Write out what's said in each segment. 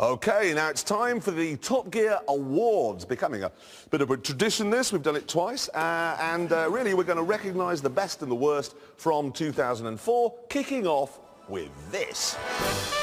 Okay, now it's time for the Top Gear Awards, becoming a bit of a tradition this. We've done it twice, and really we're going to recognise the best and the worst from 2004, kicking off with this.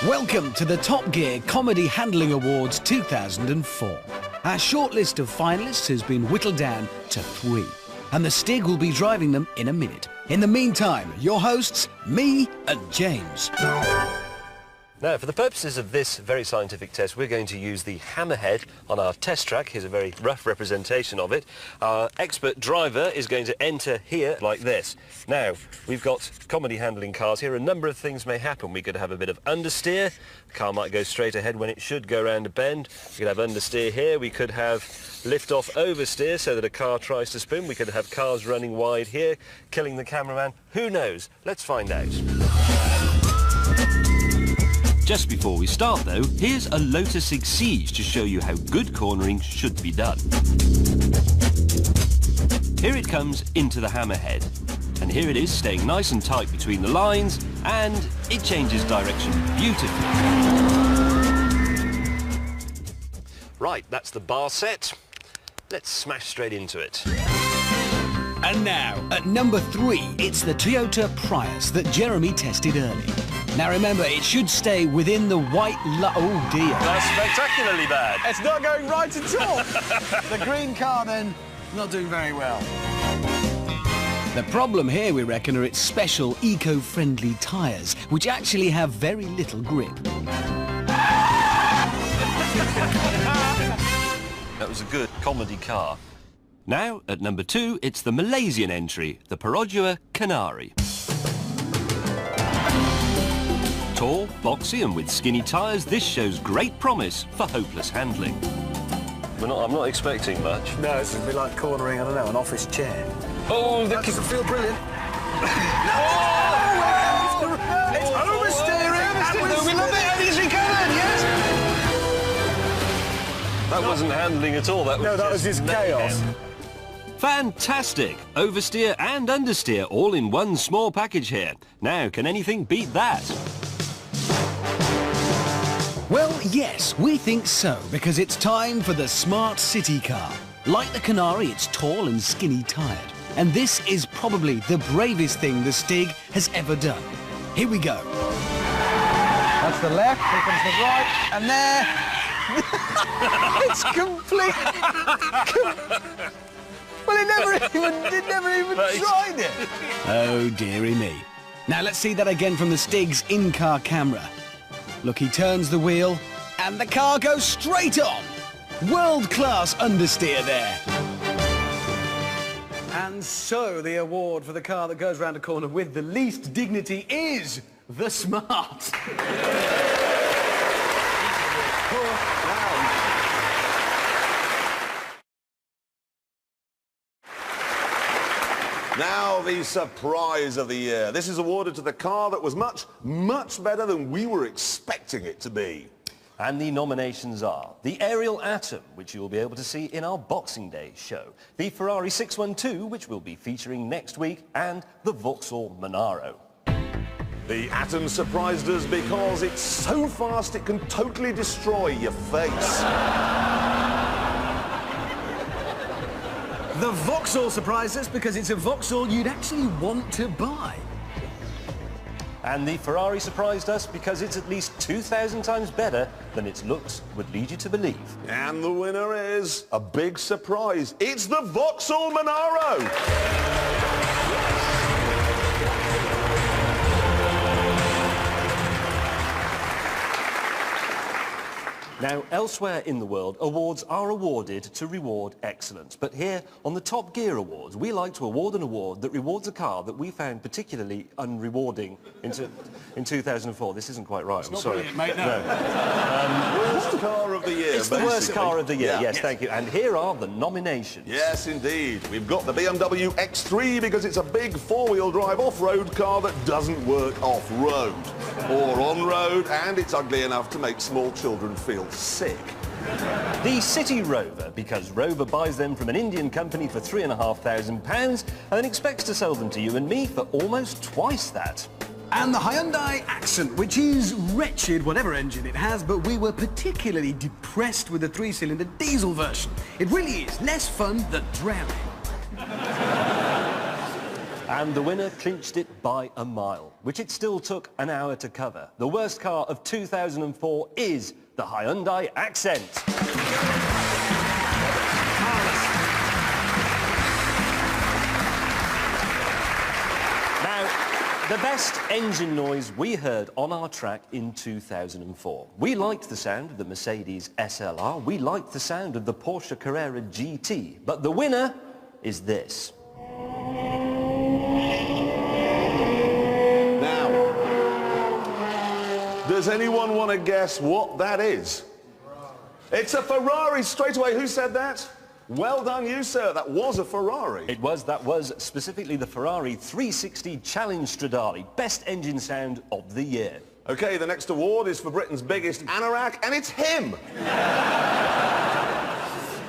Welcome to the Top Gear Comedy Handling Awards 2004. Our short list of finalists has been whittled down to 3, and the Stig will be driving them in a minute. In the meantime, your hosts, me and James. Now, for the purposes of this very scientific test, we're going to use the hammerhead on our test track. Here's a very rough representation of it. Our expert driver is going to enter here like this. Now, we've got comedy handling cars here. A number of things may happen. We could have a bit of understeer. The car might go straight ahead when it should go around a bend. We could have understeer here. We could have lift-off oversteer so that a car tries to spin. We could have cars running wide here, killing the cameraman. Who knows? Let's find out. Just before we start though, here's a Lotus Exige to show you how good cornering should be done. Here it comes into the hammerhead, and here it is staying nice and tight between the lines, and it changes direction beautifully. Right, that's the bar set. Let's smash straight into it. And now, at number 3, it's the Toyota Prius that Jeremy tested early. Now remember, it should stay within the white oh dear. That's spectacularly bad. It's not going right at all. The green car, then, not doing very well. The problem here, we reckon, are its special eco-friendly tyres, which actually have very little grip. That was a good comedy car. Now, at number 2, it's the Malaysian entry, the Perodua Kenari. Tall, boxy and with skinny tyres, this shows great promise for hopeless handling. I'm not expecting much. No, it's a bit like cornering, I don't know, an office chair. Oh, that doesn't feel brilliant. It's oversteering! We love it, easy coming, yes! That wasn't handling at all, that was just chaos. Fantastic! Oversteer and understeer all in one small package here. Now, can anything beat that? Well, yes, we think so, because it's time for the smart city car. Like the Kenari, it's tall and skinny tyred. And this is probably the bravest thing the Stig has ever done. Here we go. That's the left, here comes the right, and there... It's complete... Well, it never even tried it. Oh, dearie me. Now, let's see that again from the Stig's in-car camera. Look, he turns the wheel, and the car goes straight on. World-class understeer there. And so, the award for the car that goes round a corner with the least dignity is the Smart. Now, the surprise of the year. This is awarded to the car that was much, much better than we were expecting it to be. And the nominations are the Ariel Atom, which you will be able to see in our Boxing Day show, the Ferrari 612, which we'll be featuring next week, and the Vauxhall Monaro. The Atom surprised us because it's so fast it can totally destroy your face. The Vauxhall surprised us because it's a Vauxhall you'd actually want to buy. And the Ferrari surprised us because it's at least 2,000 times better than its looks would lead you to believe. And the winner is a big surprise. It's the Vauxhall Monaro! Now, elsewhere in the world, awards are awarded to reward excellence. But here, on the Top Gear Awards, we like to award an award that rewards a car that we found particularly unrewarding in 2004. This isn't quite right, I'm sorry. Mate, no. Worst car of the year, It's the worst car of the year, yes, thank you. And here are the nominations. Yes, indeed. We've got the BMW X3 because it's a big four-wheel drive off-road car that doesn't work off-road or on-road, and it's ugly enough to make small children feel sick. The CityRover, because Rover buys them from an Indian company for £3,500 and then expects to sell them to you and me for almost twice that. And the Hyundai Accent, which is wretched, whatever engine it has, but we were particularly depressed with the 3-cylinder diesel version. It really is less fun than drowning. And the winner clinched it by a mile, which it still took an hour to cover. The worst car of 2004 is the Hyundai Accent. Now, the best engine noise we heard on our track in 2004. We liked the sound of the Mercedes SLR. We liked the sound of the Porsche Carrera GT. But the winner is this. Does anyone want to guess what that is? It's a Ferrari straight away. Who said that? Well done you, sir. That was a Ferrari. That was specifically the Ferrari 360 Challenge Stradale. Best engine sound of the year. Okay, the next award is for Britain's biggest anorak, and it's him.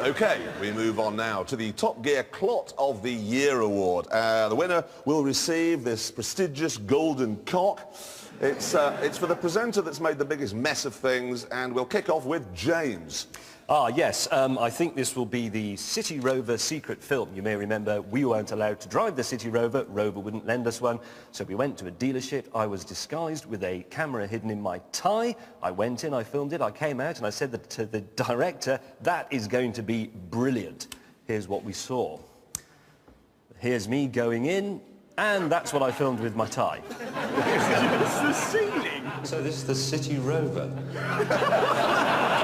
Okay, we move on now to the Top Gear Clot of the Year award. The winner will receive this prestigious golden cock. It's for the presenter that's made the biggest mess of things, and we'll kick off with James. Ah, yes. I think this will be the CityRover secret film. You may remember we weren't allowed to drive the CityRover. Rover wouldn't lend us one. So we went to a dealership. I was disguised with a camera hidden in my tie. I went in, I filmed it, I came out, and I said to the director, that is going to be brilliant. Here's what we saw. Here's me going in, and that's what I filmed with my tie. It's the ceiling. So this is the CityRover.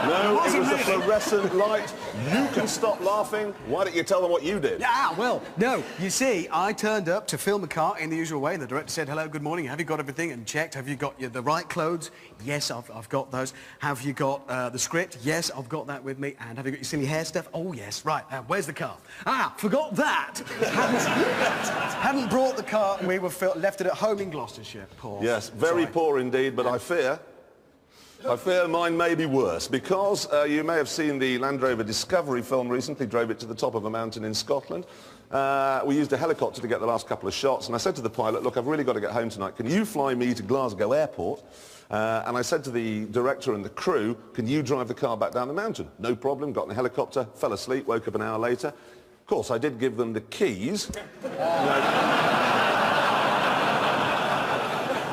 No, it was the fluorescent light. You can stop laughing. Why don't you tell them what you did? Ah, well, no. You see, I turned up to film a car in the usual way. The director said, hello, good morning. Have you got everything? And checked. Have you got the right clothes? Yes, I've got those. Have you got the script? Yes, I've got that with me. And have you got your silly hair stuff? Oh, yes. Right. Where's the car? Ah, forgot that. hadn't brought the car, and we were left it at home in Gloucestershire. Poor. Yes, very poor indeed, but I fear mine may be worse, because you may have seen the Land Rover Discovery film recently, drove it to the top of a mountain in Scotland. We used a helicopter to get the last couple of shots, and I said to the pilot, look, I've really got to get home tonight. Can you fly me to Glasgow Airport? And I said to the director and the crew, can you drive the car back down the mountain? No problem, got in the helicopter, fell asleep, woke up an hour later. Of course, I did give them the keys.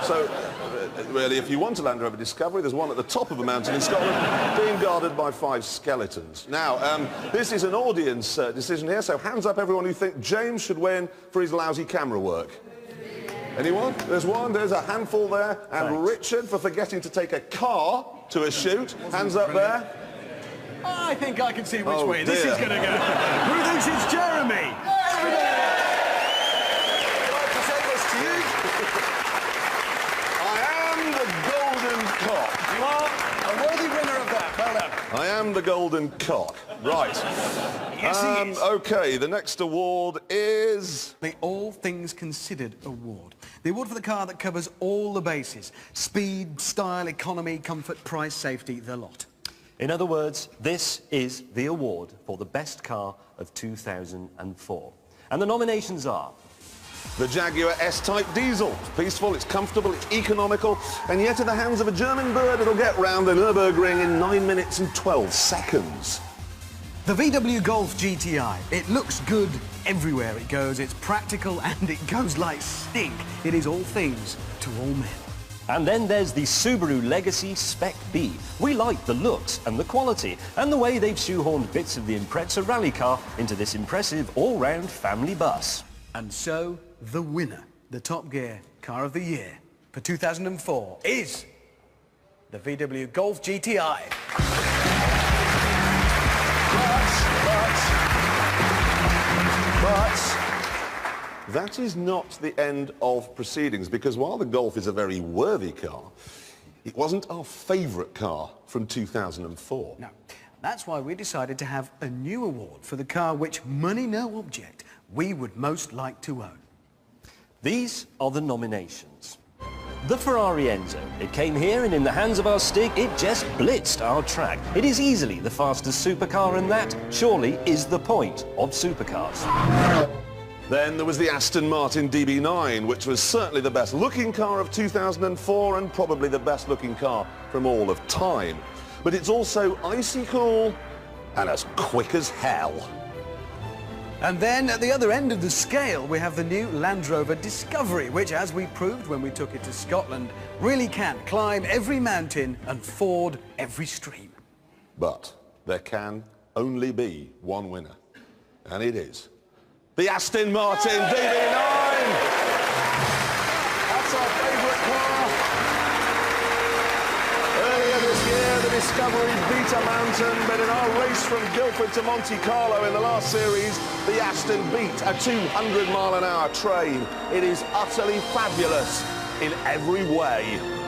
So, really, if you want a Land Rover Discovery, there's one at the top of a mountain in Scotland being guarded by 5 skeletons. Now, this is an audience decision here, so hands up everyone who think James should win for his lousy camera work. Anyone? There's one, there's a handful there. And thanks. Richard for forgetting to take a car to a shoot. Hands up there. I think I can see which way this is going to go. Who thinks it's Jeremy? You are a worthy winner of that. Well done. I am the golden cock. Right. Yes, he is. OK, the next award is the All Things Considered award. The award for the car that covers all the bases. Speed, style, economy, comfort, price, safety, the lot. In other words, this is the award for the best car of 2004. And the nominations are the Jaguar S-Type diesel. It's peaceful, it's comfortable, it's economical, and yet in the hands of a German bird it'll get round the Nürburgring in 9 minutes and 12 seconds. The VW Golf GTI. It looks good everywhere it goes. It's practical and it goes like stink. It is all things to all men. And then there's the Subaru Legacy Spec-B. We like the looks and the quality and the way they've shoehorned bits of the Impreza rally car into this impressive all-round family bus. And so, the winner, the Top Gear Car of the Year for 2004 is the VW Golf GTI. But that is not the end of proceedings, because while the Golf is a very worthy car, it wasn't our favourite car from 2004. No. That's why we decided to have a new award for the car which, money no object, we would most like to own. These are the nominations. The Ferrari Enzo. It came here and in the hands of our Stig, it just blitzed our track. It is easily the fastest supercar, and that surely is the point of supercars. Then there was the Aston Martin DB9, which was certainly the best looking car of 2004 and probably the best looking car from all of time. But it's also icy cool and as quick as hell. And then at the other end of the scale, we have the new Land Rover Discovery, which, as we proved when we took it to Scotland, really can climb every mountain and ford every stream. But there can only be one winner, and it is the Aston Martin DB9! That's our favourite car. Earlier this year, the Discovery beat a mountain, but in our race from Guildford to Monte Carlo in the last series, the Aston beat a 200-mile-an-hour train. It is utterly fabulous in every way.